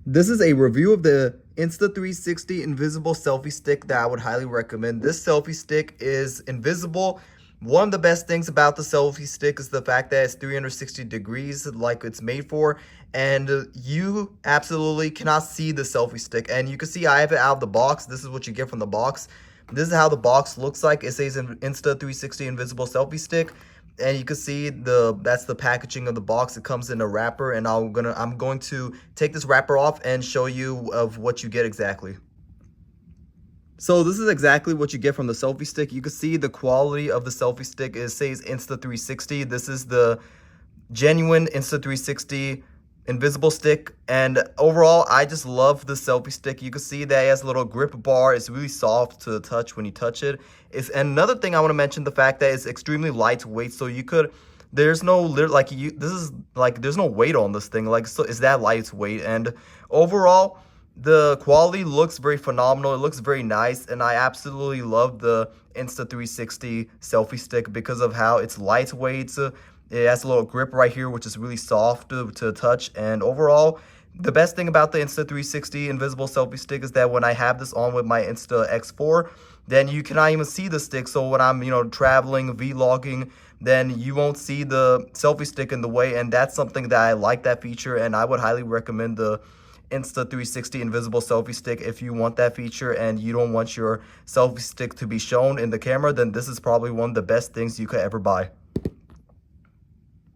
This is a review of the Insta360 Invisible Selfie Stick that I would highly recommend. This selfie stick is invisible. One of the best things about the selfie stick is the fact that it's 360 degrees like it's made for, and you absolutely cannot see the selfie stick. And you can see I have it out of the box. This is what you get from the box. This is how the box looks like. It says Insta360 Invisible Selfie Stick. And you can see that's the packaging of the box. It comes in a wrapper, and I'm going to take this wrapper off and show you of what you get exactly. So this is exactly what you get from the selfie stick. You can see the quality of the selfie stick. It says Insta360. This is the genuine Insta360 invisible stick, and overall I just love the selfie stick. You can see that it has a little grip bar. It's really soft to the touch when you touch it. And another thing I want to mention, the fact that it's extremely lightweight, so you could there's no there's no weight on this thing, like, so it's that lightweight. And overall the quality looks very phenomenal. It looks very nice, and I absolutely love the Insta360 selfie stick because of how it's lightweight. It has a little grip right here, which is really soft to touch. And overall, the best thing about the Insta360 Invisible Selfie Stick is that when I have this on with my Insta X4, then you cannot even see the stick. So when I'm, traveling, vlogging, then you won't see the selfie stick in the way. And that's something that I like, that feature. And I would highly recommend the Insta360 Invisible Selfie Stick. If you want that feature and you don't want your selfie stick to be shown in the camera, then this is probably one of the best things you could ever buy.